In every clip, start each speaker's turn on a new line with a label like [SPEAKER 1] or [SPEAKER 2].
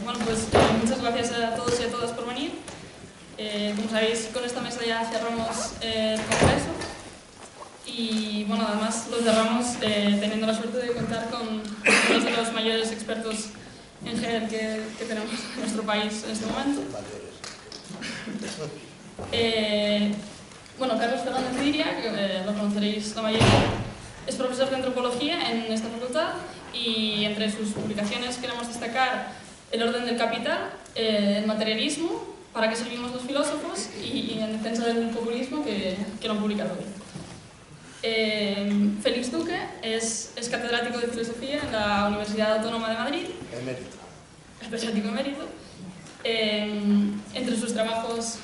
[SPEAKER 1] Bueno, pues muchas gracias a todos y a todas por venir. Como sabéis, con esta mesa ya cerramos el congreso y bueno, además lo cerramos teniendo la suerte de contar con uno de los mayores expertos en Hegel que tenemos en nuestro país en este momento. Bueno, Carlos Fernández Diria, que lo conoceréis la mayoría, es profesor de antropología en esta facultad y entre sus publicaciones queremos destacar El orden del capital, El materialismo, Para qué servimos los filósofos y En defensa del populismo, que lo han publicado hoy. Félix Duque es catedrático de filosofía en la Universidad Autónoma de Madrid.
[SPEAKER 2] Emérito.
[SPEAKER 1] Catedrático emérito. Entre sus trabajos,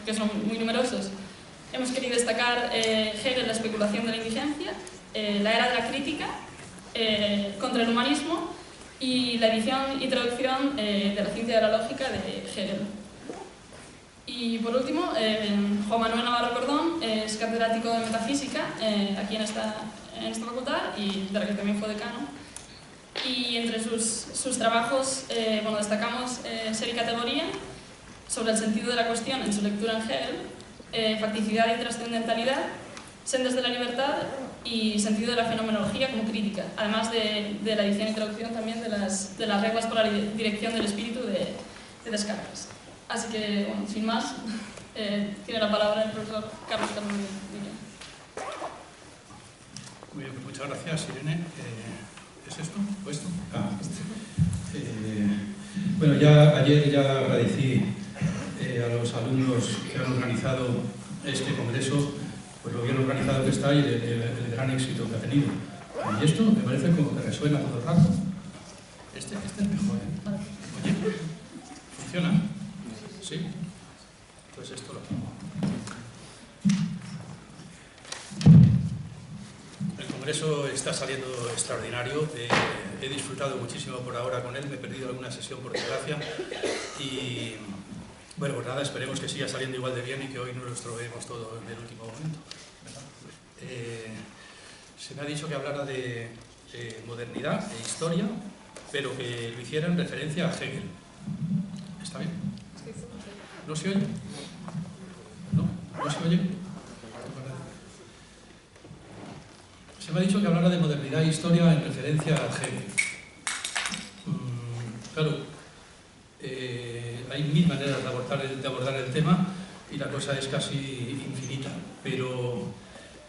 [SPEAKER 1] que son muy numerosos, hemos querido destacar Hegel, la especulación de la indigencia, La era de la crítica, Contra el humanismo y la edición y traducción de la ciencia de la lógica de Hegel. Y por último, Juan Manuel Navarro Cordón es catedrático de metafísica aquí en esta facultad y de la que también fue decano. Y entre sus trabajos, bueno, destacamos Ser y categoría, sobre el sentido de la cuestión en su lectura en Hegel, Facticidad y trascendentalidad, Sendas de la libertad y Sentido de la fenomenología como crítica, además de la edición y traducción también de las reglas para la dirección del espíritu de Descartes. Así que, bueno, sin más, tiene la palabra el profesor Carlos Fernández Diria.
[SPEAKER 3] Muy bien, pues muchas gracias, Irene. ¿Es esto? ¿O esto? Bueno, ayer ya agradecí a los alumnos que han organizado este congreso, pues lo bien organizado que está y el gran éxito que ha tenido. Y esto me parece como que resuena todo el rato. Este es mejor, ¿eh? Oye, ¿funciona? ¿Sí? Pues esto lo pongo. El congreso está saliendo extraordinario. He disfrutado muchísimo por ahora con él. Me he perdido alguna sesión por desgracia. Y bueno, pues nada, esperemos que siga saliendo igual de bien y que hoy no lo estropeemos todo en el último momento. Se me ha dicho que hablara de modernidad e historia, pero que lo hiciera en referencia a Hegel. ¿Está bien? ¿No se oye? ¿No se oye? Se me ha dicho que hablara de modernidad e historia en referencia a Hegel. Claro, hay mil maneras de abordar el tema y la cosa es casi infinita, pero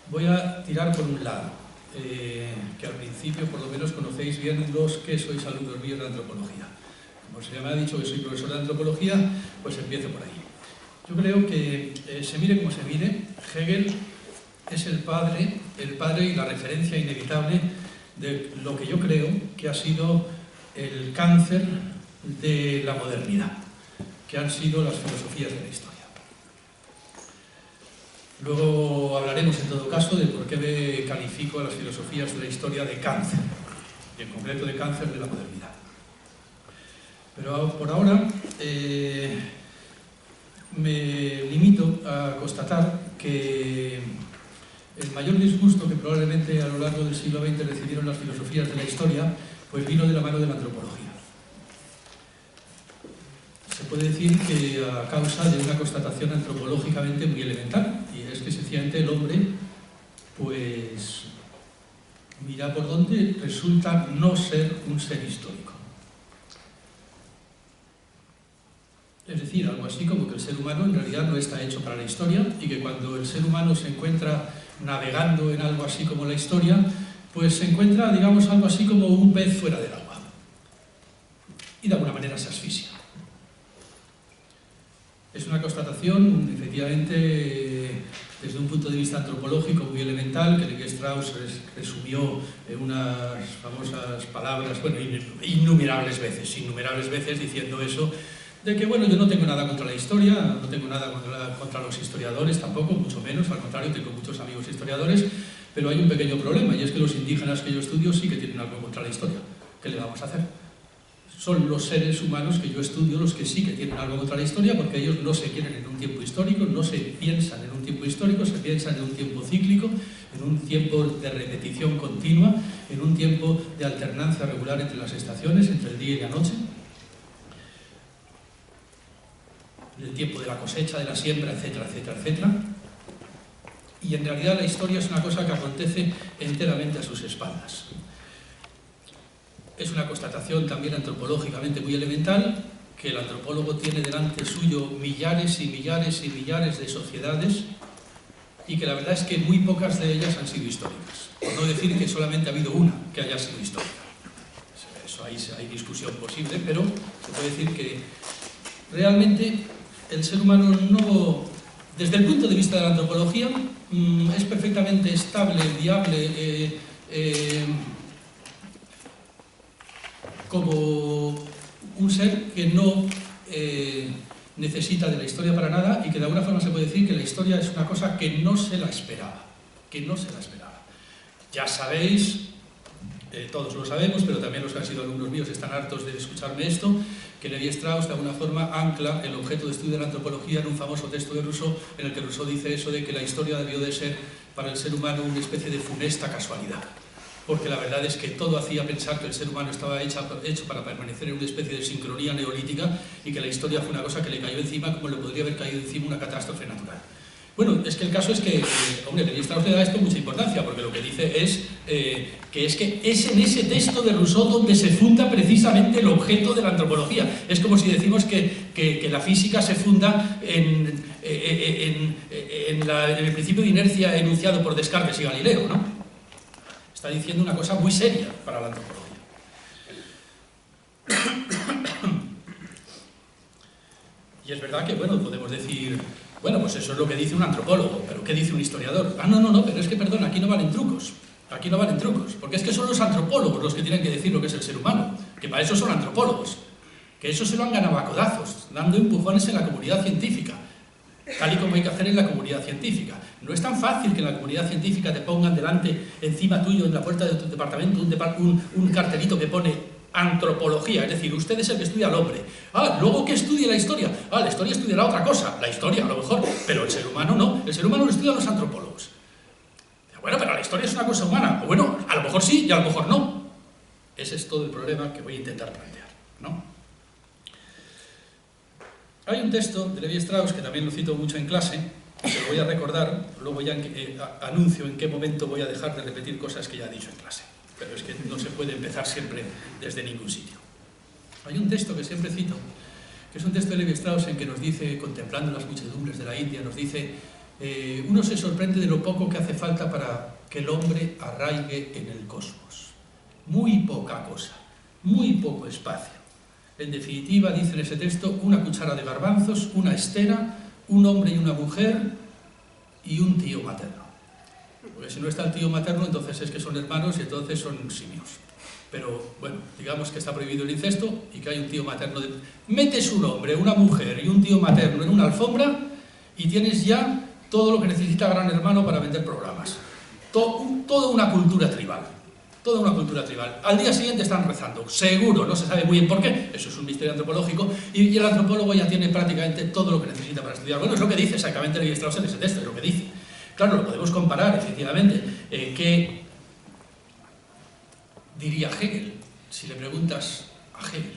[SPEAKER 3] voy a tirar por un lado, que al principio por lo menos conocéis bien los que sois alumnos míos de antropología. Como se me ha dicho que soy profesor de antropología, pues empiezo por ahí. Yo creo que, se mire como se mire, Hegel es el padre y la referencia inevitable de lo que yo creo que ha sido el cáncer de la modernidad, que han sido las filosofías de la historia. Luego hablaremos en todo caso de por qué califico a las filosofías de la historia de cáncer, y en concreto de cáncer de la modernidad. Pero por ahora me limito a constatar que el mayor disgusto que probablemente a lo largo del siglo XX recibieron las filosofías de la historia, pues vino de la mano de la antropología. Se puede decir que a causa de una constatación antropológicamente muy elemental, y es que sencillamente el hombre, pues mira por dónde resulta no ser un ser histórico. Es decir, algo así como que el ser humano en realidad no está hecho para la historia y que cuando el ser humano se encuentra navegando en algo así como la historia, pues se encuentra, digamos, algo así como un pez fuera del agua. Y de alguna manera se asfixia. Es una constatación, efectivamente, desde un punto de vista antropológico muy elemental, que Lévi-Strauss resumió en unas famosas palabras, bueno, innumerables veces diciendo eso, de que, bueno, yo no tengo nada contra la historia, no tengo nada contra los historiadores tampoco, mucho menos, al contrario, tengo muchos amigos historiadores, pero hay un pequeño problema, y es que los indígenas que yo estudio sí que tienen algo contra la historia. ¿Qué le vamos a hacer? son los seres humanos que yo estudio los que sí que tienen algo contra la historia, porque ellos no se quieren en un tiempo histórico, no se piensan en un tiempo histórico, se piensan en un tiempo cíclico, en un tiempo de repetición continua, en un tiempo de alternancia regular entre las estaciones, entre el día y la noche, en el tiempo de la cosecha, de la siembra, etcétera, etcétera, etcétera. Y en realidad la historia es una cosa que acontece enteramente a sus espaldas. Es una constatación también antropológicamente muy elemental, que el antropólogo tiene delante suyo millares y millares y millares de sociedades y que la verdad es que muy pocas de ellas han sido históricas. Por no decir que solamente ha habido una que haya sido histórica. Eso hay discusión posible, pero se puede decir que realmente el ser humano no, desde el punto de vista de la antropología, es perfectamente estable, viable, como un ser que no necesita de la historia para nada y que de alguna forma se puede decir que la historia es una cosa que no se la esperaba, Ya sabéis, todos lo sabemos, pero también los que han sido alumnos míos están hartos de escucharme esto, que Lévi-Strauss de alguna forma ancla el objeto de estudio de la antropología en un famoso texto de Rousseau, en el que Rousseau dice eso de que la historia debió de ser para el ser humano una especie de funesta casualidad. Porque la verdad es que todo hacía pensar que el ser humano estaba hecho para permanecer en una especie de sincronía neolítica y que la historia fue una cosa que le cayó encima como le podría haber caído encima una catástrofe natural. Bueno, es que el caso es que, hombre, Lévi-Strauss le da esto mucha importancia, porque lo que dice es que es en ese texto de Rousseau donde se funda precisamente el objeto de la antropología. Es como si decimos que la física se funda en el principio de inercia enunciado por Descartes y Galileo, ¿no? Está diciendo una cosa muy seria para la antropología. Y es verdad que, bueno, podemos decir, bueno, pues eso es lo que dice un antropólogo, pero ¿qué dice un historiador? Ah, no, pero es que, perdón, aquí no valen trucos. Aquí no valen trucos, porque es que son los antropólogos los que tienen que decir lo que es el ser humano, que para eso son antropólogos, que eso se lo han ganado a codazos, dando empujones en la comunidad científica, tal y como hay que hacer en la comunidad científica. No es tan fácil que en la comunidad científica te pongan delante, encima tuyo, en la puerta de tu departamento, un cartelito que pone antropología, es decir, usted es el que estudia al hombre. Ah, luego que estudie la historia. Ah, la historia estudiará otra cosa, la historia a lo mejor, pero el ser humano no, el ser humano lo estudian los antropólogos. Bueno, pero la historia es una cosa humana. Bueno, a lo mejor sí y a lo mejor no. Ese es todo el problema que voy a intentar plantear, ¿no? Hay un texto de Lévi-Strauss que también lo cito mucho en clase, que lo voy a recordar, luego ya anuncio en qué momento voy a dejar de repetir cosas que ya he dicho en clase, pero es que no se puede empezar siempre desde ningún sitio. Hay un texto que siempre cito, que es un texto de Lévi-Strauss en que nos dice, contemplando las muchedumbres de la India, nos dice, uno se sorprende de lo poco que hace falta para que el hombre arraigue en el cosmos. Muy poca cosa, muy poco espacio. En definitiva, dice en ese texto, una cuchara de garbanzos, una estera, un hombre y una mujer y un tío materno. Porque si no está el tío materno, entonces es que son hermanos y entonces son simios. Pero, bueno, digamos que está prohibido el incesto y que hay un tío materno. Metes un hombre, una mujer y un tío materno en una alfombra y tienes ya todo lo que necesita Gran Hermano para vender programas. Toda una cultura tribal. Toda una cultura tribal. Al día siguiente están rezando, seguro, no se sabe muy bien por qué, eso es un misterio antropológico, y el antropólogo ya tiene prácticamente todo lo que necesita para estudiar. Bueno, es lo que dice exactamente Lévi-Strauss en ese texto, es lo que dice. Claro, lo podemos comparar, efectivamente, ¿qué diría Hegel si le preguntas a Hegel?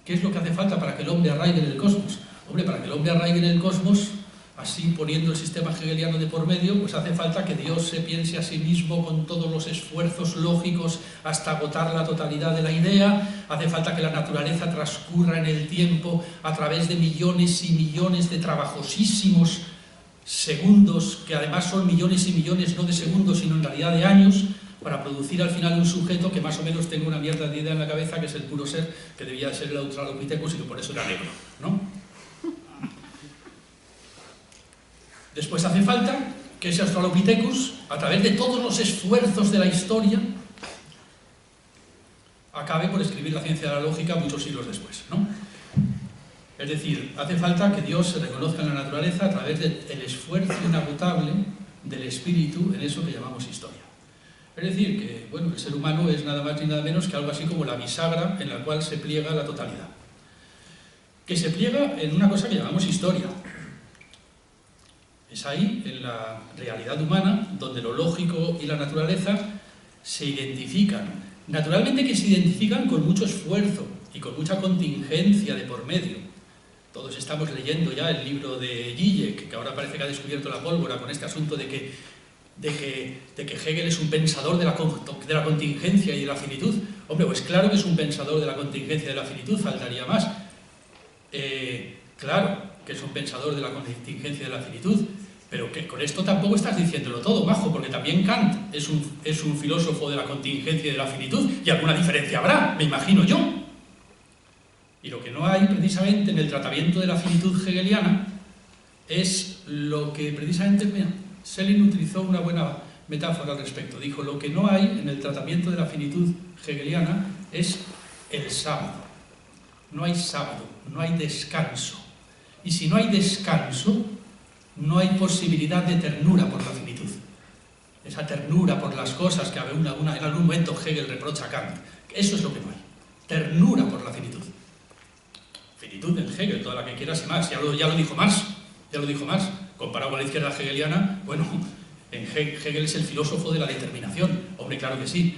[SPEAKER 3] ¿Qué es lo que hace falta para que el hombre arraigue en el cosmos? Hombre, para que el hombre arraigue en el cosmos, así poniendo el sistema hegeliano de por medio, pues hace falta que Dios se piense a sí mismo con todos los esfuerzos lógicos hasta agotar la totalidad de la idea, hace falta que la naturaleza transcurra en el tiempo a través de millones y millones de trabajosísimos segundos, que además son millones y millones no de segundos, sino en realidad de años, para producir al final un sujeto que más o menos tenga una mierda de idea en la cabeza, que es el puro ser, que debía ser el Australopithecus y que por eso era negro, ¿no? Después hace falta que ese Australopithecus, a través de todos los esfuerzos de la historia, acabe por escribir la ciencia de la lógica muchos siglos después, ¿no? Es decir, hace falta que Dios se reconozca en la naturaleza a través del esfuerzo inagotable del espíritu en eso que llamamos historia. Es decir, que bueno, el ser humano es nada más ni nada menos que algo así como la bisagra en la cual se pliega la totalidad. Que se pliega en una cosa que llamamos historia. Es ahí, en la realidad humana, donde lo lógico y la naturaleza se identifican. Naturalmente que se identifican con mucho esfuerzo y con mucha contingencia de por medio. Todos estamos leyendo ya el libro de Zizek, que ahora parece que ha descubierto la pólvora con este asunto de que Hegel es un pensador de la contingencia y de la finitud. Hombre, pues claro que es un pensador de la contingencia y de la finitud, faltaría más. Claro que es un pensador de la contingencia y de la finitud, pero que con esto tampoco estás diciéndolo todo, majo, porque también Kant es un filósofo de la contingencia y de la finitud, y alguna diferencia habrá, me imagino yo. Y lo que no hay precisamente en el tratamiento de la finitud hegeliana es lo que precisamente Schelling utilizó una buena metáfora al respecto. Dijo, lo que no hay en el tratamiento de la finitud hegeliana es el sábado. No hay sábado, no hay descanso. Y si no hay descanso, no hay posibilidad de ternura por la finitud. Esa ternura por las cosas que en algún momento Hegel reprocha a Kant. Eso es lo que no hay. Ternura por la finitud. Finitud en Hegel, toda la que quieras y más. Ya lo dijo Marx. Comparado con la izquierda hegeliana, bueno, Hegel es el filósofo de la determinación. Hombre, claro que sí.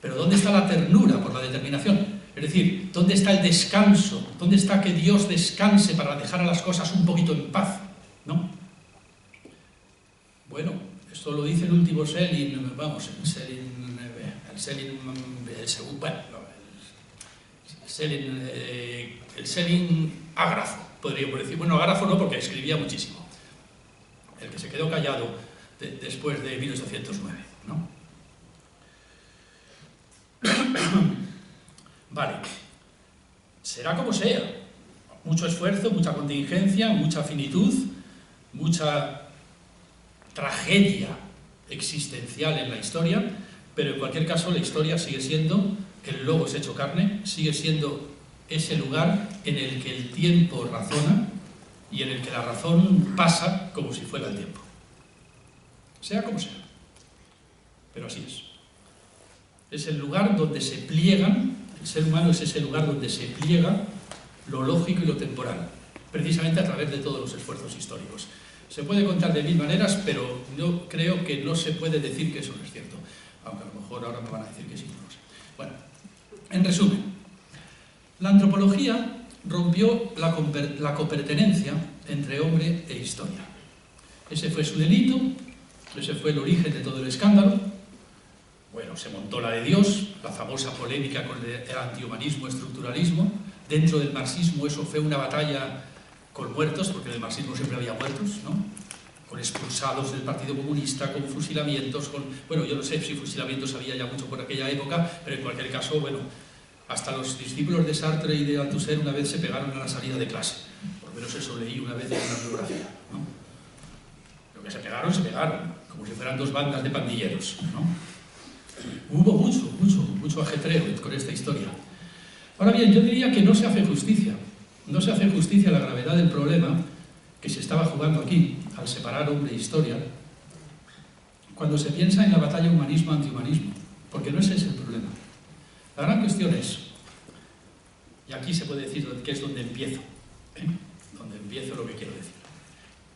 [SPEAKER 3] Pero ¿dónde está la ternura por la determinación? Es decir, ¿dónde está el descanso? ¿Dónde está que Dios descanse para dejar a las cosas un poquito en paz? ¿No? Bueno, esto lo dice el último Schelling, vamos, el Schelling ágrafo, podríamos decir. Bueno, ágrafo no, porque escribía muchísimo. El que se quedó callado después de 1809, ¿no? Vale, será como sea. Mucho esfuerzo, mucha contingencia, mucha finitud, mucha tragedia existencial en la historia, pero en cualquier caso la historia sigue siendo el logos hecho carne, sigue siendo ese lugar en el que el tiempo razona y en el que la razón pasa como si fuera el tiempo. Sea como sea. Pero así es. Es el lugar donde se pliegan, el ser humano es ese lugar donde se pliega lo lógico y lo temporal, precisamente a través de todos los esfuerzos históricos. Se puede contar de mil maneras, pero yo creo que no se puede decir que eso no es cierto, aunque a lo mejor ahora me van a decir que sí, no lo sé. Bueno, en resumen, la antropología rompió la copertenencia entre hombre e historia. Ese fue su delito, ese fue el origen de todo el escándalo. Bueno, se montó la de Dios, la famosa polémica con el antihumanismo, estructuralismo. Dentro del marxismo eso fue una batalla con muertos, porque en el marxismo siempre había muertos, ¿no? Con expulsados del Partido Comunista, con fusilamientos, bueno, yo no sé si fusilamientos había ya mucho por aquella época, pero en cualquier caso, bueno, hasta los discípulos de Sartre y de Althusser una vez se pegaron a la salida de clase. Por lo menos eso leí una vez en una bibliografía, ¿no? Lo que se pegaron, como si fueran dos bandas de pandilleros, ¿no? Hubo mucho ajetreo con esta historia. Ahora bien, yo diría que no se hace justicia. No se hace justicia a la gravedad del problema que se estaba jugando aquí, al separar hombre e historia, cuando se piensa en la batalla humanismo-antihumanismo, porque no ese es el problema. La gran cuestión es, y aquí se puede decir que es donde empiezo, donde empiezo lo que quiero decir.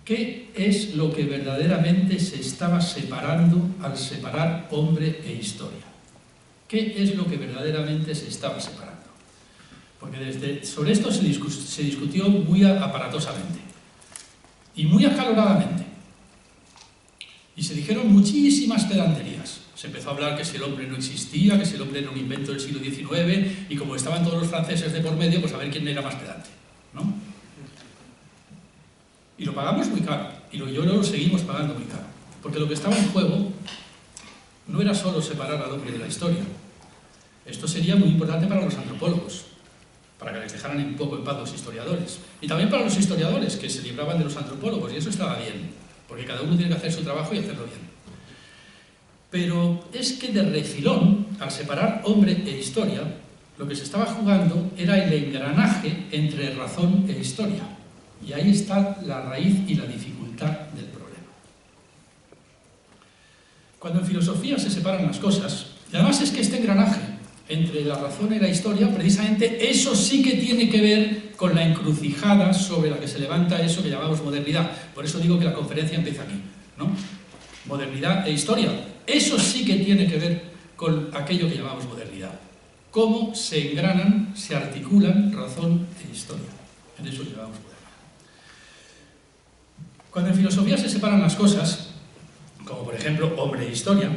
[SPEAKER 3] ¿Qué es lo que verdaderamente se estaba separando al separar hombre e historia? ¿Qué es lo que verdaderamente se estaba separando? Porque sobre esto se discutió muy aparatosamente y muy acaloradamente. Y se dijeron muchísimas pedanterías. Se empezó a hablar que si el hombre no existía, que si el hombre era un invento del siglo XIX, y como estaban todos los franceses de por medio, pues a ver quién era más pedante, ¿no? Y lo pagamos muy caro, y yo lo seguimos pagando muy caro. Porque lo que estaba en juego no era solo separar al hombre de la historia. Esto sería muy importante para los antropólogos, para que les dejaran un poco en paz los historiadores. Y también para los historiadores, que se libraban de los antropólogos, y eso estaba bien, porque cada uno tiene que hacer su trabajo y hacerlo bien. Pero es que de refilón, al separar hombre e historia, lo que se estaba jugando era el engranaje entre razón e historia. Y ahí está la raíz y la dificultad del problema. Cuando en filosofía se separan las cosas, y además es que este engranaje entre la razón y la historia, precisamente eso sí que tiene que ver con la encrucijada sobre la que se levanta eso que llamamos modernidad. Por eso digo que la conferencia empieza aquí, ¿no? Modernidad e historia. Eso sí que tiene que ver con aquello que llamamos modernidad. Cómo se engranan, se articulan razón e historia. En eso que llamamos modernidad. Cuando en filosofía se separan las cosas, como por ejemplo hombre e historia,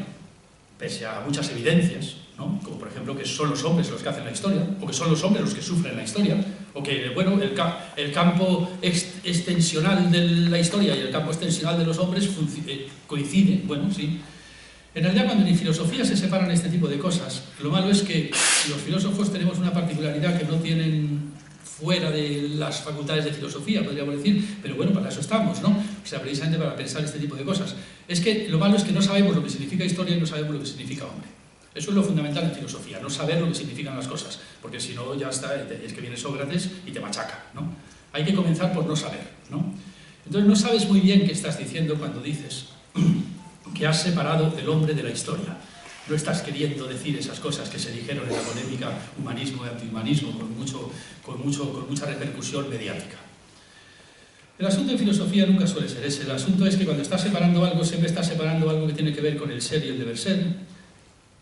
[SPEAKER 3] pese a muchas evidencias, ¿no? Como por ejemplo que son los hombres los que hacen la historia, o que son los hombres los que sufren la historia, o que bueno, el campo extensional de la historia y el campo extensional de los hombres coinciden, bueno, sí. En realidad, cuando en filosofía se separan este tipo de cosas, lo malo es que los filósofos tenemos una particularidad que no tienen fuera de las facultades de filosofía, podríamos decir, pero bueno, para eso estamos, ¿no? O sea, precisamente para pensar este tipo de cosas. Es que lo malo es que no sabemos lo que significa historia y no sabemos lo que significa hombre. Eso es lo fundamental en filosofía, no saber lo que significan las cosas, porque si no ya está, es que viene Sócrates y te machaca, ¿no? Hay que comenzar por no saber, ¿no? Entonces no sabes muy bien qué estás diciendo cuando dices que has separado el hombre de la historia. No estás queriendo decir esas cosas que se dijeron en la polémica humanismo y antihumanismo con mucha repercusión mediática. El asunto en filosofía nunca suele ser ese. El asunto es que cuando estás separando algo, siempre estás separando algo que tiene que ver con el ser y el deber ser,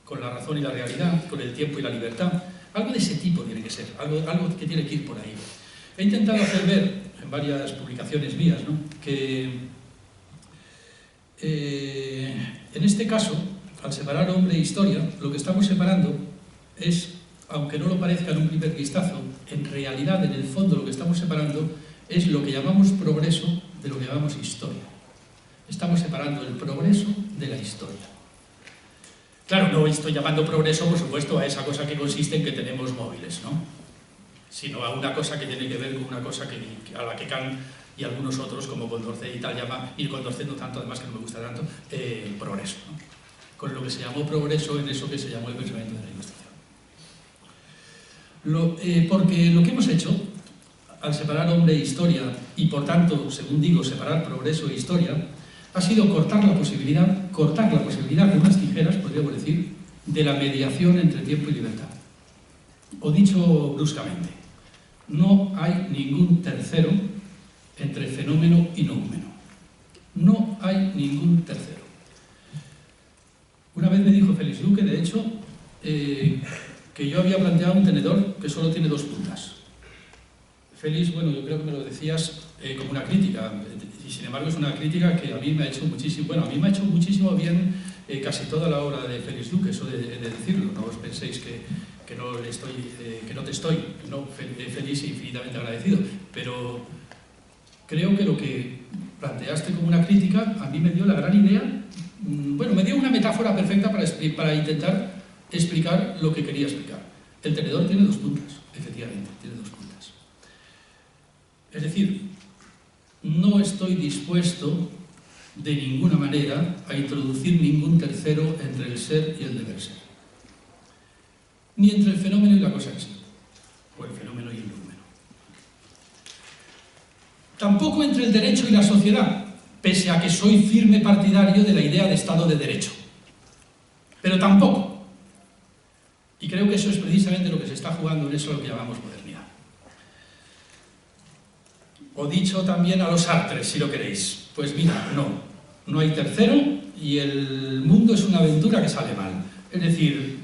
[SPEAKER 3] con la razón y la realidad, con el tiempo y la libertad. Algo de ese tipo tiene que ser, algo que tiene que ir por ahí. He intentado hacer ver, en varias publicaciones mías, ¿no?, que en este caso, al separar hombre e historia, lo que estamos separando es, aunque no lo parezca en un primer vistazo, en realidad, en el fondo, lo que estamos separando es lo que llamamos progreso de lo que llamamos historia. Estamos separando el progreso de la historia. Claro, no estoy llamando progreso, por supuesto, a esa cosa que consiste en que tenemos móviles, ¿no?, sino a una cosa que tiene que ver con una cosa a la que Kant y algunos otros, como Condorcet y tal, llama, y Condorcet no tanto, además que no me gusta tanto, progreso, ¿no?, con lo que se llamó progreso en eso que se llamó el pensamiento de la Ilustración. Porque lo que hemos hecho, al separar hombre e historia, y por tanto, según digo, separar progreso e historia, ha sido cortar la posibilidad con unas tijeras, podríamos decir, de la mediación entre tiempo y libertad. O dicho bruscamente, no hay ningún tercero entre fenómeno y noúmeno. No hay ningún tercero. Una vez me dijo Félix Duque, de hecho, que yo había planteado un tenedor que solo tiene dos puntas. Félix, bueno, yo creo que me lo decías como una crítica, y sin embargo es una crítica que a mí me ha hecho muchísimo, bueno, a mí me ha hecho muchísimo bien casi toda la obra de Félix Duque, eso de decirlo, no os penséis que no te estoy, no, feliz e infinitamente agradecido, pero creo que lo que planteaste como una crítica a mí me dio la gran idea, bueno, me dio una metáfora perfecta para intentar explicar lo que quería explicar. El tenedor tiene dos puntas, efectivamente, tiene dos puntas. Es decir, no estoy dispuesto de ninguna manera a introducir ningún tercero entre el ser y el deber ser. Ni entre el fenómeno y la cosa en sí, o el fenómeno y el número. Tampoco entre el derecho y la sociedad, pese a que soy firme partidario de la idea de Estado de Derecho. Pero tampoco. Y creo que eso es precisamente lo que se está jugando en eso lo que llamamos modernidad. O dicho también a los Sartres, si lo queréis. Pues mira, no hay tercero y el mundo es una aventura que sale mal. Es decir,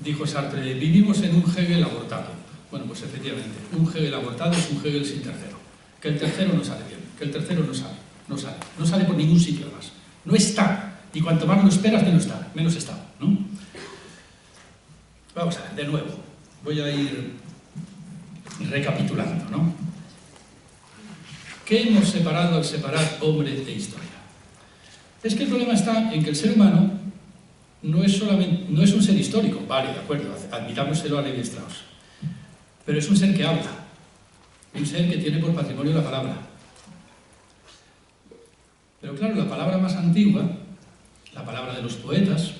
[SPEAKER 3] dijo Sartre, vivimos en un Hegel abortado. Bueno, pues efectivamente, un Hegel abortado es un Hegel sin tercero. Que el tercero no sale bien, que el tercero no sale por ningún sitio además. No está, y cuanto más lo esperas, menos está, ¿no? Vamos a ver, de nuevo, voy a ir recapitulando, ¿no? ¿Qué hemos separado al separar hombre e historia? Es que el problema está en que el ser humano no es un ser histórico, vale, de acuerdo, admitámoselo a Levi-Strauss, pero es un ser que habla, un ser que tiene por patrimonio la palabra. Pero claro, la palabra más antigua, la palabra de los poetas,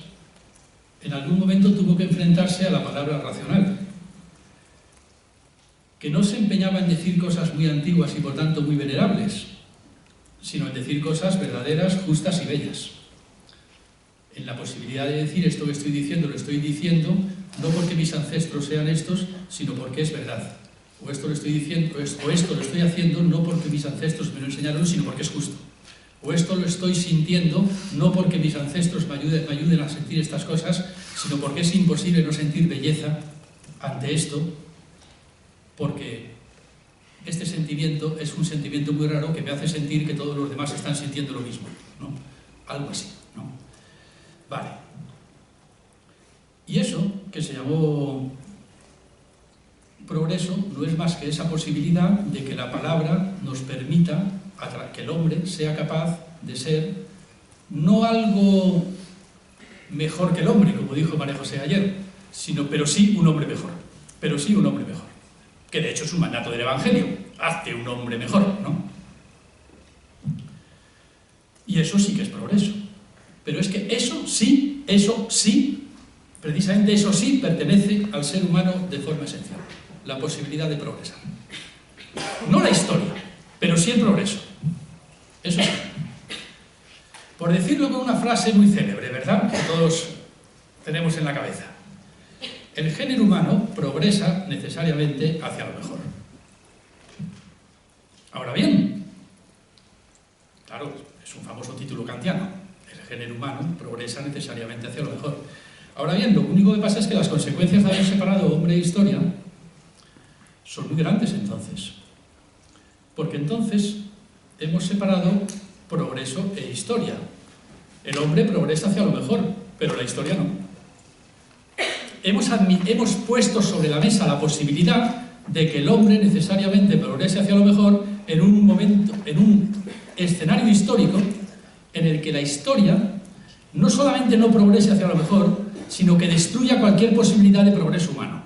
[SPEAKER 3] en algún momento tuvo que enfrentarse a la palabra racional, que no se empeñaba en decir cosas muy antiguas y por tanto muy venerables, sino en decir cosas verdaderas, justas y bellas. en la posibilidad de decir esto que estoy diciendo, lo estoy diciendo no porque mis ancestros sean estos, sino porque es verdad. O esto lo estoy diciendo, o esto lo estoy haciendo no porque mis ancestros me lo enseñaron, sino porque es justo. O esto lo estoy sintiendo no porque mis ancestros me ayuden a sentir estas cosas, sino porque es imposible no sentir belleza ante esto, porque este sentimiento es un sentimiento muy raro que me hace sentir que todos los demás están sintiendo lo mismo, ¿no? Algo así, ¿no? Vale. Y eso, que se llamó progreso, no es más que esa posibilidad de que la palabra nos permita que el hombre sea capaz de ser no algo mejor que el hombre, como dijo María José ayer, pero sí un hombre mejor, que de hecho es un mandato del Evangelio, hazte un hombre mejor, ¿no? Y eso sí que es progreso, pero es que eso sí, precisamente eso sí pertenece al ser humano de forma esencial, la posibilidad de progresar. No la historia, pero sí el progreso. Eso sí. Por decirlo con una frase muy célebre, ¿verdad? Que todos tenemos en la cabeza. El género humano progresa necesariamente hacia lo mejor. Ahora bien, claro, es un famoso título kantiano. El género humano progresa necesariamente hacia lo mejor. Ahora bien, lo único que pasa es que las consecuencias de haber separado hombre e historia son muy grandes entonces. Porque entonces hemos separado progreso e historia. El hombre progresa hacia lo mejor, pero la historia no. Hemos puesto sobre la mesa la posibilidad de que el hombre necesariamente progrese hacia lo mejor en un momento, en un escenario histórico en el que la historia no solamente no progrese hacia lo mejor, sino que destruya cualquier posibilidad de progreso humano.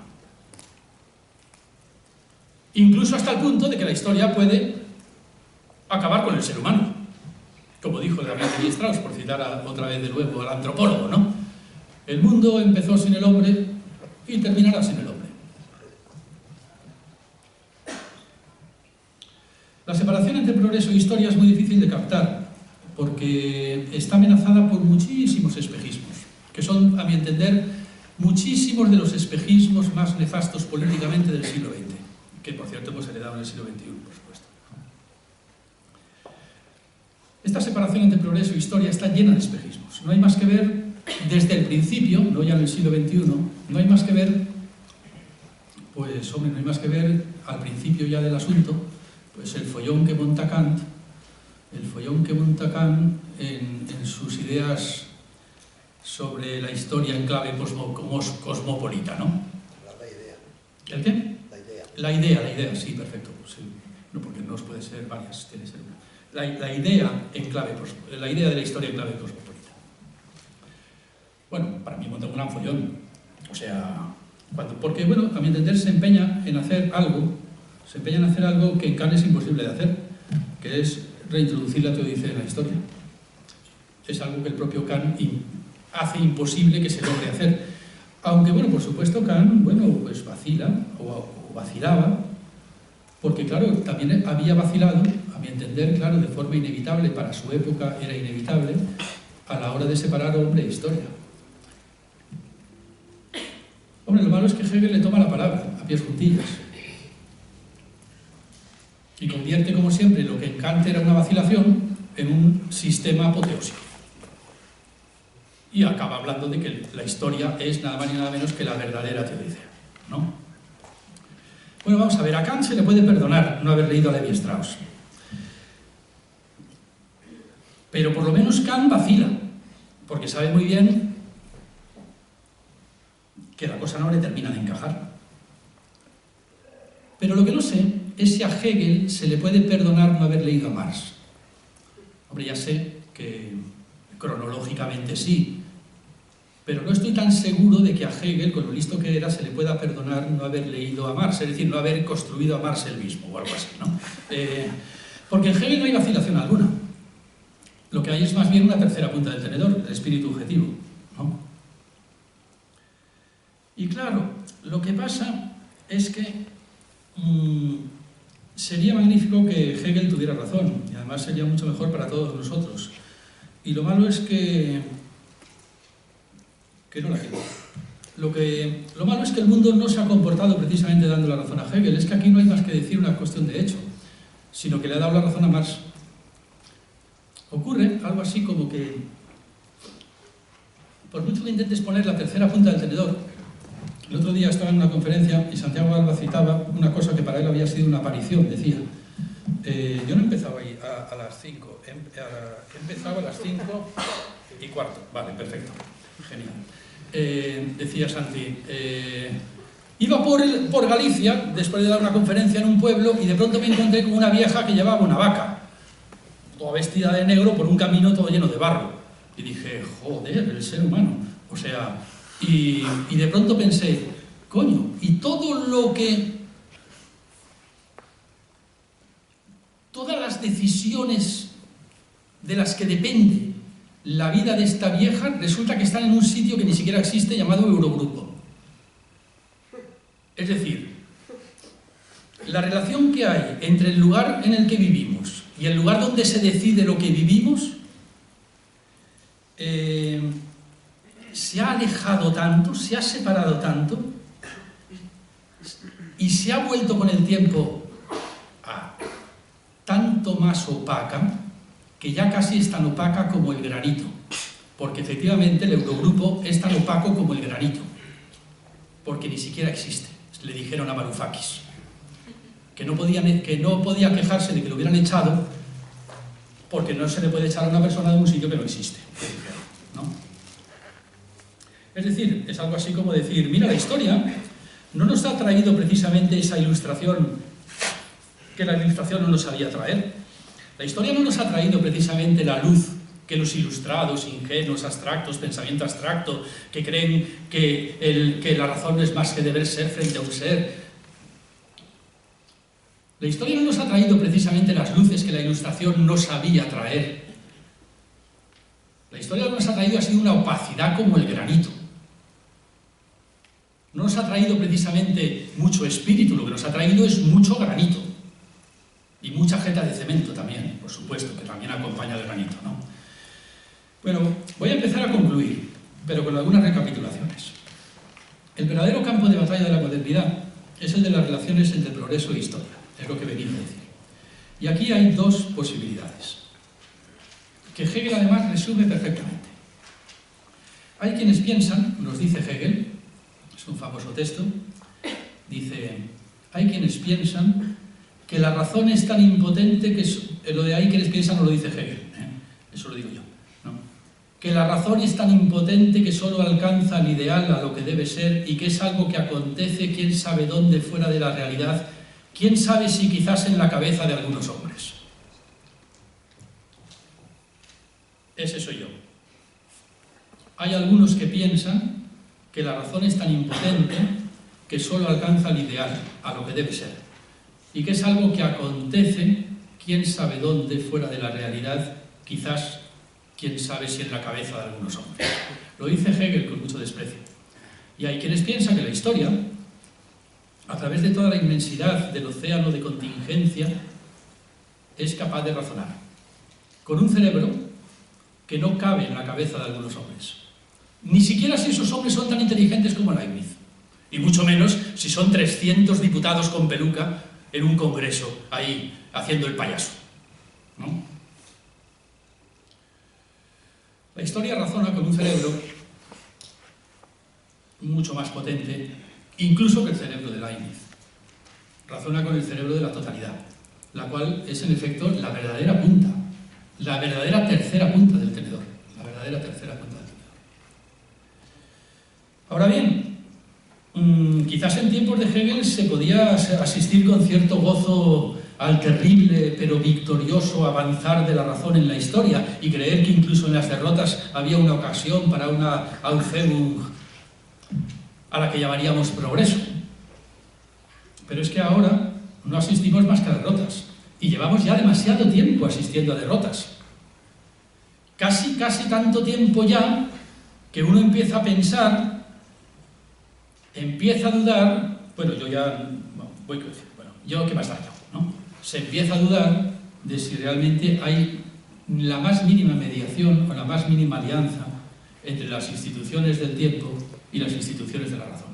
[SPEAKER 3] Incluso hasta el punto de que la historia puede acabar con el ser humano, como dijo David Levi-Strauss, por citar otra vez de nuevo al antropólogo, ¿no? El mundo empezó sin el hombre y terminará sin el hombre. La separación entre progreso e historia es muy difícil de captar, porque está amenazada por muchísimos espejismos, que son, a mi entender, muchísimos de los espejismos más nefastos políticamente del siglo XX, que por cierto hemos heredado en el siglo XXI, por supuesto. Esta separación entre progreso e historia está llena de espejismos. No hay más que ver desde el principio, no ya en el siglo XXI, no hay más que ver, pues hombre, no hay más que ver al principio ya del asunto, pues el follón que monta Kant, en sus ideas sobre la historia en clave cosmopolita, ¿no?
[SPEAKER 2] La idea.
[SPEAKER 3] ¿El qué?
[SPEAKER 2] La idea.
[SPEAKER 3] La idea, sí, perfecto. Sí. No, porque no puede ser varias, tiene que ser una. La idea de la historia en clave cosmopolita. Bueno, para mí monta un gran follón. O sea, porque, bueno, a mi entender se empeña en hacer algo que en Kant es imposible de hacer, que es reintroducir la teodicia en la historia. Es algo que el propio Kant hace imposible que se logre hacer. Aunque, bueno, por supuesto, Kant, bueno, pues vacila, o vacilaba, porque, claro, también había vacilado, a mi entender, claro, de forma inevitable, para su época era inevitable, a la hora de separar hombre e historia. Hombre, lo malo es que Hegel le toma la palabra, a pies juntillas, y convierte, como siempre, lo que en Kant era una vacilación en un sistema apoteósico. Y acaba hablando de que la historia es nada más ni nada menos que la verdadera teodicia, ¿no? Bueno, vamos a ver, a Kant se le puede perdonar no haber leído a Levi-Strauss. Pero por lo menos Kant vacila, porque sabe muy bien que la cosa no le termina de encajar. Pero lo que no sé es si a Hegel se le puede perdonar no haber leído a Marx. Hombre, ya sé que cronológicamente sí, pero no estoy tan seguro de que a Hegel, con lo listo que era, se le pueda perdonar no haber leído a Marx, es decir, no haber construido a Marx él mismo, o algo así, ¿no? Porque en Hegel no hay vacilación alguna. Lo que hay es más bien una tercera punta del tenedor, el espíritu objetivo, ¿no? Y claro, lo que pasa es que sería magnífico que Hegel tuviera razón, y además sería mucho mejor para todos nosotros. Y lo malo es que que no la quiero. Lo malo es que el mundo no se ha comportado precisamente dando la razón a Hegel. Es que aquí no hay más que decir una cuestión de hecho, sino que le ha dado la razón a Marx. Ocurre algo así como que, por mucho que intentes poner la tercera punta del tenedor, el otro día estaba en una conferencia y Santiago Alba citaba una cosa que para él había sido una aparición, decía. Yo no he empezado ahí a las 5, he empezado a las 5:15, vale, perfecto, genial. Decía Santi, iba por Galicia después de dar una conferencia en un pueblo y de pronto me encontré con una vieja que llevaba una vaca, toda vestida de negro por un camino todo lleno de barro. Y dije, joder, el ser humano. O sea, y de pronto pensé, coño, y todo lo que... Todas las decisiones de las que depende la vida de esta vieja resulta que están en un sitio que ni siquiera existe llamado Eurogrupo. Es decir, la relación que hay entre el lugar en el que vivimos y el lugar donde se decide lo que vivimos se ha alejado tanto, se ha separado tanto y se ha vuelto con el tiempo tanto más opaca, que ya casi es tan opaca como el granito, porque efectivamente el Eurogrupo es tan opaco como el granito, porque ni siquiera existe. Le dijeron a Varoufakis que no podía quejarse de que lo hubieran echado, porque no se le puede echar a una persona de un sitio que no existe, ¿no? Es decir, es algo así como decir, mira, la historia no nos ha traído precisamente esa ilustración que la ilustración no nos sabía traer. La historia no nos ha traído precisamente la luz que los ilustrados, ingenuos, abstractos, pensamiento abstracto, que creen que la razón no es más que deber ser frente a un ser. La historia no nos ha traído precisamente las luces que la ilustración no sabía traer. La historia no nos ha traído ha sido una opacidad como el granito. No nos ha traído precisamente mucho espíritu, lo que nos ha traído es mucho granito. Y mucha jeta de cemento también, por supuesto, que también acompaña el granito, ¿no? Bueno, voy a empezar a concluir, pero con algunas recapitulaciones. El verdadero campo de batalla de la modernidad es el de las relaciones entre progreso e historia, es lo que venía a decir. Y aquí hay dos posibilidades, que Hegel además resume perfectamente. Hay quienes piensan, nos dice Hegel, es un famoso texto, dice, hay quienes piensan que la razón es tan impotente que lo de ahí quienes piensan no lo dice Hegel, eso lo digo yo, ¿no? Que la razón es tan impotente que solo alcanza al ideal, a lo que debe ser, y que es algo que acontece quién sabe dónde fuera de la realidad, quién sabe si quizás en la cabeza de algunos hombres. Ese soy yo. Hay algunos que piensan que la razón es tan impotente que solo alcanza al ideal, a lo que debe ser, y que es algo que acontece, quién sabe dónde, fuera de la realidad, quizás, quién sabe si en la cabeza de algunos hombres. Lo dice Hegel con mucho desprecio. Y hay quienes piensan que la historia, a través de toda la inmensidad del océano de contingencia, es capaz de razonar, con un cerebro que no cabe en la cabeza de algunos hombres. Ni siquiera si esos hombres son tan inteligentes como Leibniz, y mucho menos si son 300 diputados con peluca en un congreso, ahí, haciendo el payaso, ¿no? La historia razona con un cerebro mucho más potente, incluso que el cerebro de Leibniz. Razona con el cerebro de la totalidad, la cual es en efecto la verdadera punta, la verdadera tercera punta del tenedor, la verdadera tercera punta del tenedor. Ahora bien, quizás en tiempos de Hegel se podía asistir con cierto gozo al terrible pero victorioso avanzar de la razón en la historia y creer que incluso en las derrotas había una ocasión para una Aufhebung a la que llamaríamos progreso. Pero es que ahora no asistimos más que a derrotas y llevamos ya demasiado tiempo asistiendo a derrotas. Casi tanto tiempo ya que uno empieza a pensar, empieza a dudar, bueno, yo ya voy a decir, bueno, yo qué más da yo, ¿no? Se empieza a dudar de si realmente hay la más mínima mediación o la más mínima alianza entre las instituciones del tiempo y las instituciones de la razón.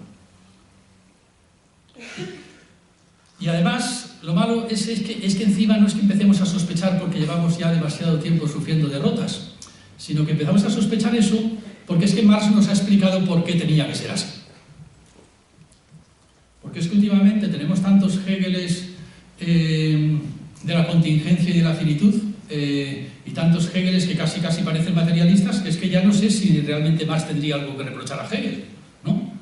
[SPEAKER 3] Y además, lo malo es que encima no es que empecemos a sospechar porque llevamos ya demasiado tiempo sufriendo derrotas, sino que empezamos a sospechar eso porque es que Marx nos ha explicado por qué tenía que ser así. Porque es que últimamente tenemos tantos Hegeles de la contingencia y de la finitud, y tantos Hegeles que casi parecen materialistas, que es que ya no sé si realmente Marx tendría algo que reprochar a Hegel, ¿no?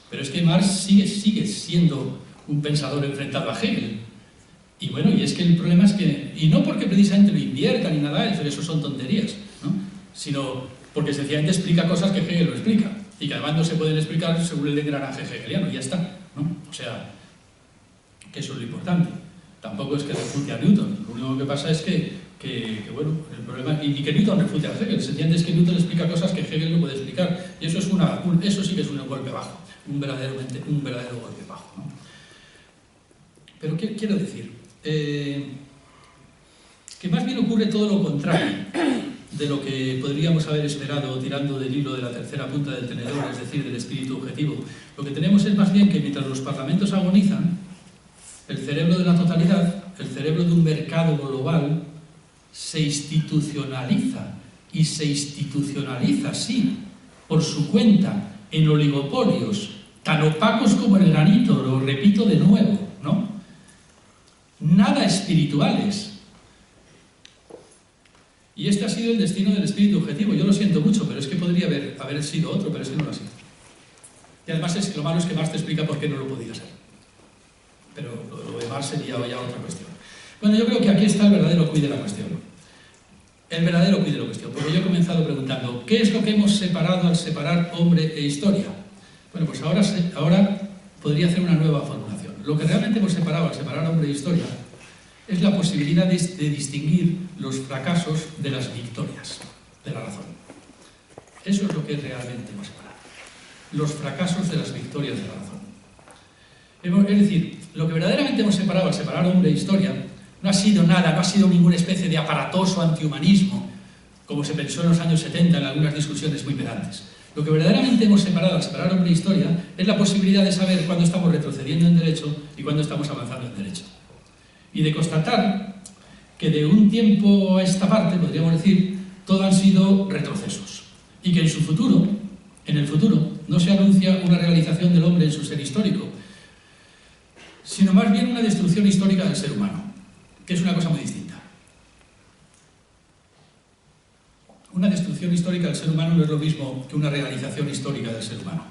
[SPEAKER 3] Pero es que Marx sigue siendo un pensador enfrentado a Hegel. Y bueno, y es que el problema es que, y no porque precisamente lo invierta ni nada, eso son tonterías, ¿no? Sino porque sencillamente explica cosas que Hegel no explica, y que además no se pueden explicar según el engranaje hegeliano, y ya está, ¿no? O sea, que eso es lo importante. Tampoco es que refute a Newton, lo único que pasa es que bueno, el problema, y que Newton refute a Hegel, se entiende es que Newton explica cosas que Hegel no puede explicar, y eso sí que es un golpe bajo, un verdadero golpe bajo, ¿no? Pero ¿qué quiero decir? Que más bien ocurre todo lo contrario de lo que podríamos haber esperado tirando del hilo de la tercera punta del tenedor, es decir, del espíritu objetivo. Lo que tenemos es más bien que mientras los parlamentos agonizan, el cerebro de la totalidad, el cerebro de un mercado global, se institucionaliza, y se institucionaliza, sí, por su cuenta, en oligopolios tan opacos como el granito, lo repito de nuevo, ¿no? Nada espirituales. Y este ha sido el destino del espíritu objetivo. Yo lo siento mucho, pero es que podría haber sido otro, pero es que no lo ha sido. Y además lo malo es que Marx te explica por qué no lo podía ser. Pero lo de Marx sería ya otra cuestión. Bueno, yo creo que aquí está el verdadero quid de la cuestión. El verdadero quid de la cuestión. Porque yo he comenzado preguntando, ¿qué es lo que hemos separado al separar hombre e historia? Bueno, pues ahora podría hacer una nueva formulación. Lo que realmente hemos separado al separar hombre e historia es la posibilidad de distinguir los fracasos de las victorias de la razón. Eso es lo que realmente hemos separado. Los fracasos de las victorias de la razón. Es decir, lo que verdaderamente hemos separado al separar hombre e historia no ha sido nada, no ha sido ninguna especie de aparatoso antihumanismo, como se pensó en los años 70 en algunas discusiones muy pedantes. Lo que verdaderamente hemos separado al separar hombre e historia es la posibilidad de saber cuándo estamos retrocediendo en derecho y cuándo estamos avanzando en derecho. Y de constatar que de un tiempo a esta parte, podríamos decir, todo han sido retrocesos. Y que en el futuro, no se anuncia una realización del hombre en su ser histórico, sino más bien una destrucción histórica del ser humano, que es una cosa muy distinta. Una destrucción histórica del ser humano no es lo mismo que una realización histórica del ser humano.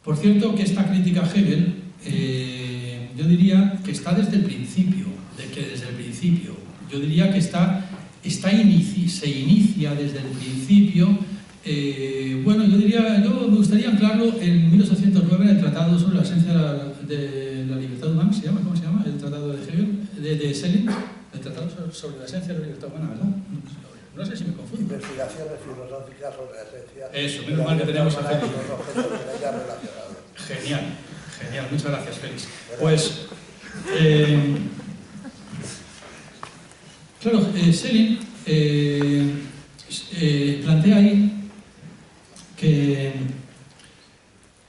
[SPEAKER 3] Por cierto, que esta crítica a Hegel, yo diría que está desde el principio, yo diría que se inicia desde el principio, bueno, yo me gustaría anclarlo en 1809 en el Tratado sobre la esencia de la libertad humana, ¿cómo se llama? El Tratado de Hegel, de Schelling, el Tratado sobre la esencia de la libertad humana, ¿verdad? No sé si me confundo.
[SPEAKER 2] Investigaciones filosóficas sobre la esencia.
[SPEAKER 3] Eso, menos mal que tenemos a Félix.
[SPEAKER 2] Genial.
[SPEAKER 3] Genial, muchas gracias, Félix. Pues, claro, Schelling plantea ahí que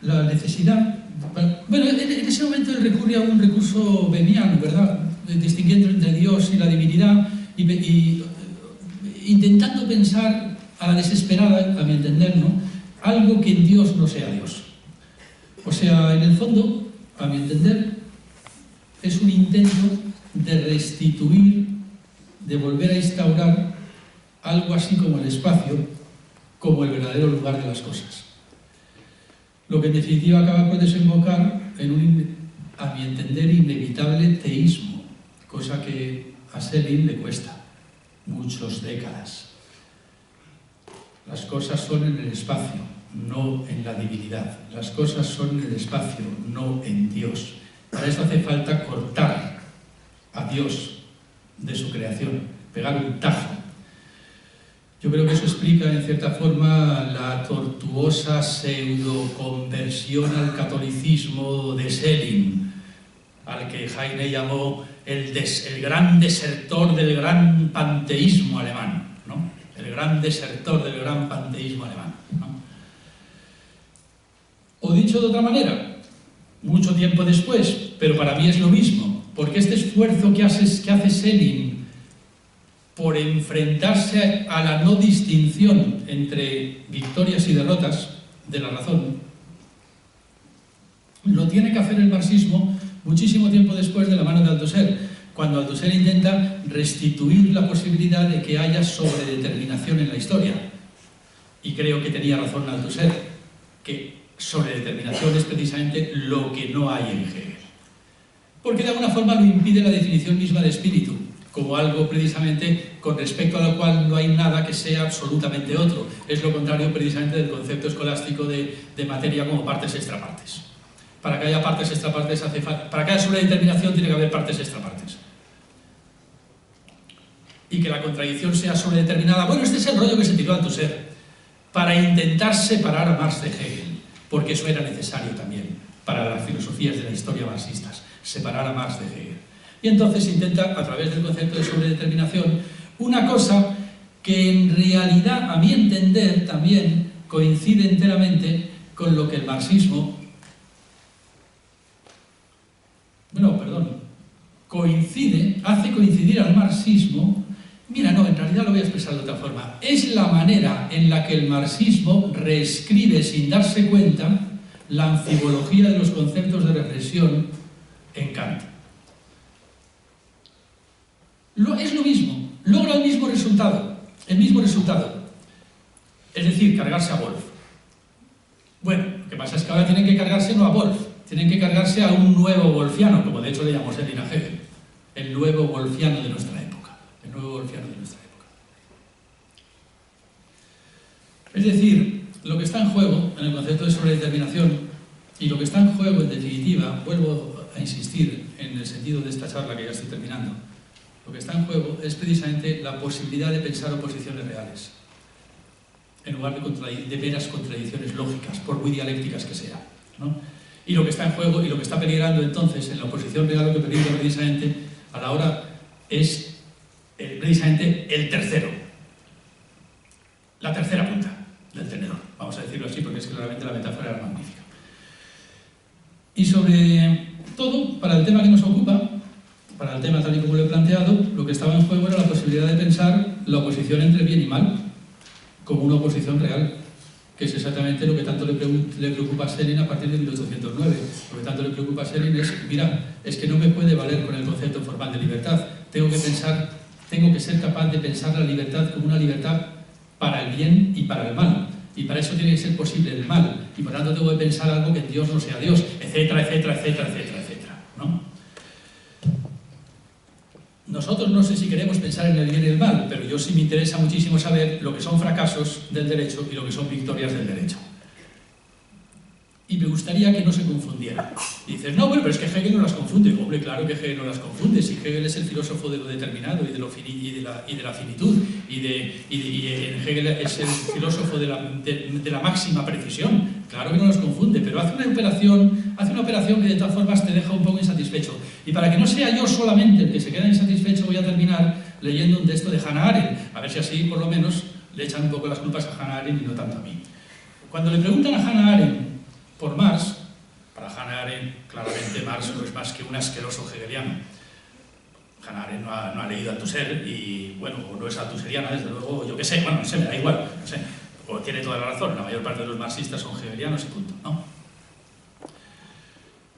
[SPEAKER 3] la necesidad... Bueno, en ese momento él recurre a un recurso bemiano, ¿verdad? Distinguiendo entre Dios y la divinidad y intentando pensar a la desesperada, a mi entender, ¿no? Algo que en Dios no sea Dios. O sea, en el fondo, a mi entender, es un intento de restituir, de volver a instaurar algo así como el espacio, como el verdadero lugar de las cosas. Lo que en definitiva acaba por desembocar en un, a mi entender, inevitable teísmo, cosa que a Schelling le cuesta muchas décadas. Las cosas son en el espacio, no en la divinidad. Las cosas son en el espacio, no en Dios. Para eso hace falta cortar a Dios de su creación, pegar un tajo. Yo creo que eso explica, en cierta forma, la tortuosa pseudo-conversión al catolicismo de Schelling, al que Heine llamó el gran desertor del gran panteísmo alemán, ¿no? El el gran desertor del gran panteísmo alemán, ¿no? O dicho de otra manera, mucho tiempo después, pero para mí es lo mismo, porque este esfuerzo que hace Schelling por enfrentarse a la no distinción entre victorias y derrotas de la razón, lo tiene que hacer el marxismo muchísimo tiempo después de la mano de Althusser, cuando Althusser intenta restituir la posibilidad de que haya sobredeterminación en la historia. Y creo que tenía razón Althusser, que sobredeterminación es precisamente lo que no hay en Hegel. Porque de alguna forma lo impide la definición misma de espíritu, como algo precisamente con respecto a lo cual no hay nada que sea absolutamente otro. Es lo contrario precisamente del concepto escolástico de materia como partes extrapartes. Para que haya partes extrapartes, para que haya sobredeterminación tiene que haber partes extrapartes. Y que la contradicción sea sobredeterminada. Bueno, este es el rollo que se tiró Althusser para intentar separar a Marx de Hegel, porque eso era necesario también para las filosofías de la historia marxistas, separar a Marx de Hegel. Y entonces intenta, a través del concepto de sobredeterminación, una cosa que en realidad, a mi entender, también coincide enteramente con lo que el marxismo... hace coincidir al marxismo. Mira, no, en realidad lo voy a expresar de otra forma. Es la manera en la que el marxismo reescribe sin darse cuenta la anfibología de los conceptos de reflexión en Kant. Es lo mismo, logra el mismo resultado. Es decir, cargarse a Wolff. Bueno, lo que pasa es que ahora tienen que cargarse no a Wolff, tienen que cargarse a un nuevo wolfiano, como de hecho le llamó Schelling a Hegel, el nuevo wolfiano de nuestra época, Es decir, lo que está en juego en el concepto de sobredeterminación y lo que está en juego, en definitiva, vuelvo a insistir en el sentido de esta charla que ya estoy terminando, lo que está en juego es precisamente la posibilidad de pensar oposiciones reales, en lugar de meras contradicciones lógicas, por muy dialécticas que sean, ¿no? Y lo que está en juego y lo que está peligrando entonces en la oposición real, lo que peligra precisamente a la hora es precisamente la tercera punta del tenedor, vamos a decirlo así, porque es que claramente la metáfora era magnífica. Y sobre todo, para el tema que nos ocupa, para el tema tal y como lo he planteado, lo que estaba en juego era la posibilidad de pensar la oposición entre bien y mal como una oposición real, que es exactamente lo que tanto le preocupa a Schelling a partir de 1809. Lo que tanto le preocupa a Schelling es, mira, es que no me puede valer con el concepto formal de libertad, tengo que ser capaz de pensar la libertad como una libertad para el bien y para el mal, y para eso tiene que ser posible el mal, y por tanto tengo que pensar algo que en Dios no sea Dios, etcétera, etcétera, etcétera, etcétera, etcétera, ¿no? Nosotros no sé si queremos pensar en el bien y el mal, pero yo sí me interesa muchísimo saber lo que son fracasos del derecho y lo que son victorias del derecho. Y me gustaría que no se confundieran. Y dices, no, bueno, pero es que Hegel no las confunde. Hombre, claro que Hegel no las confunde. Si Hegel es el filósofo de lo determinado y de la finitud, y Hegel es el filósofo de la máxima precisión. Claro que no las confunde, pero hace una operación que de todas formas te deja un poco insatisfecho. Y para que no sea yo solamente el que se queda insatisfecho, voy a terminar leyendo un texto de Hannah Arendt, a ver si así por lo menos le echan un poco las culpas a Hannah Arendt y no tanto a mí. Cuando le preguntan a Hannah Arendt por Marx, para Hannah Arendt claramente Marx no es más que un asqueroso hegeliano. Hannah Arendt no ha leído a Althusser y, bueno, no es althuseriana, desde luego, yo qué sé, bueno, no sé, me da igual, no sé, o tiene toda la razón, la mayor parte de los marxistas son hegelianos y punto, ¿no?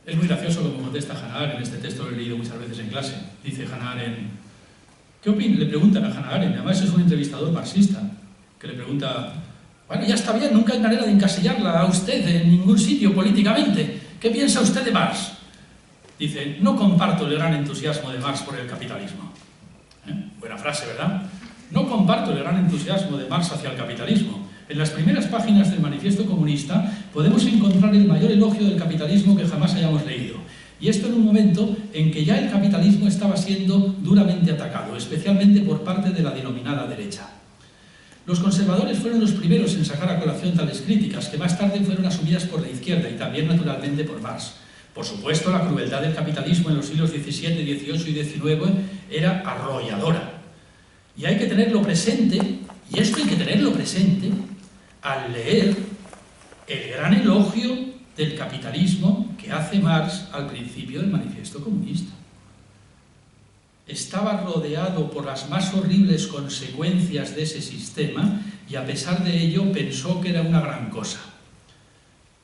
[SPEAKER 3] Es muy gracioso como contesta Hannah Arendt, este texto lo he leído muchas veces en clase. Dice Hannah Arendt, ¿qué opina? Le preguntan a Hannah Arendt, además es un entrevistador marxista, que le pregunta, bueno, ya está bien, nunca hay manera de encasillarla a usted en ningún sitio políticamente. ¿Qué piensa usted de Marx? Dice, no comparto el gran entusiasmo de Marx por el capitalismo. Buena frase, ¿verdad? No comparto el gran entusiasmo de Marx hacia el capitalismo. En las primeras páginas del Manifiesto Comunista podemos encontrar el mayor elogio del capitalismo que jamás hayamos leído. Y esto en un momento en que ya el capitalismo estaba siendo duramente atacado, especialmente por parte de la denominada derecha. Los conservadores fueron los primeros en sacar a colación tales críticas, que más tarde fueron asumidas por la izquierda y también naturalmente por Marx. Por supuesto, la crueldad del capitalismo en los siglos XVII, XVIII y XIX era arrolladora. Y hay que tenerlo presente Y esto hay que tenerlo presente al leer el gran elogio del capitalismo que hace Marx al principio del Manifiesto Comunista. Estaba rodeado por las más horribles consecuencias de ese sistema y a pesar de ello pensó que era una gran cosa.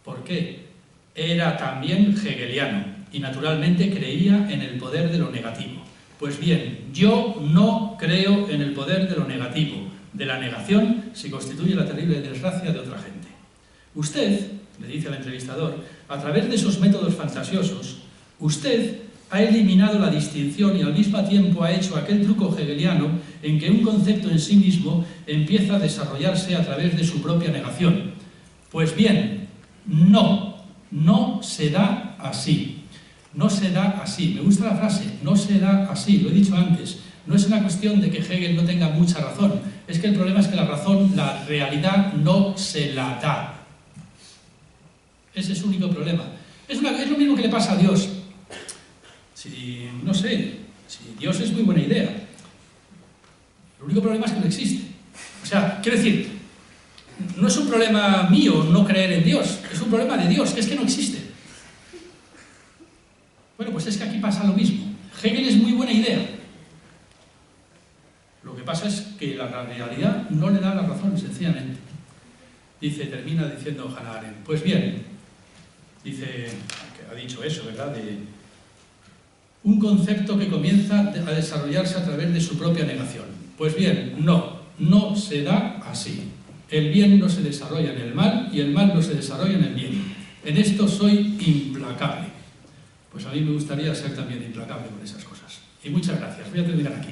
[SPEAKER 3] ¿Por qué? Era también hegeliano y naturalmente creía en el poder de lo negativo. Pues bien, yo no creo en el poder de lo negativo. De la negación se constituye la terrible desgracia de otra gente. Usted, le dice al entrevistador, a través de esos métodos fantasiosos, usted ha eliminado la distinción y al mismo tiempo ha hecho aquel truco hegeliano en que un concepto en sí mismo empieza a desarrollarse a través de su propia negación. Pues bien, no se da así. No se da así. Me gusta la frase, no se da así, lo he dicho antes. No es una cuestión de que Hegel no tenga mucha razón, es que el problema es que la razón, la realidad, no se la da. Ese es su único problema. Es lo mismo que le pasa a Dios. No sé, si Dios es muy buena idea. El único problema es que no existe. O sea, quiero decir, no es un problema mío no creer en Dios, es un problema de Dios, que es que no existe. Bueno, pues es que aquí pasa lo mismo. Hegel es muy buena idea. Lo que pasa es que la realidad no le da la razón, sencillamente. Termina diciendo Hannah Arendt, pues bien, dice, que ha dicho eso, ¿verdad? De un concepto que comienza a desarrollarse a través de su propia negación. Pues bien, no se da así. El bien no se desarrolla en el mal y el mal no se desarrolla en el bien. En esto soy implacable. Pues a mí me gustaría ser también implacable con esas cosas. Y muchas gracias. Voy a terminar aquí.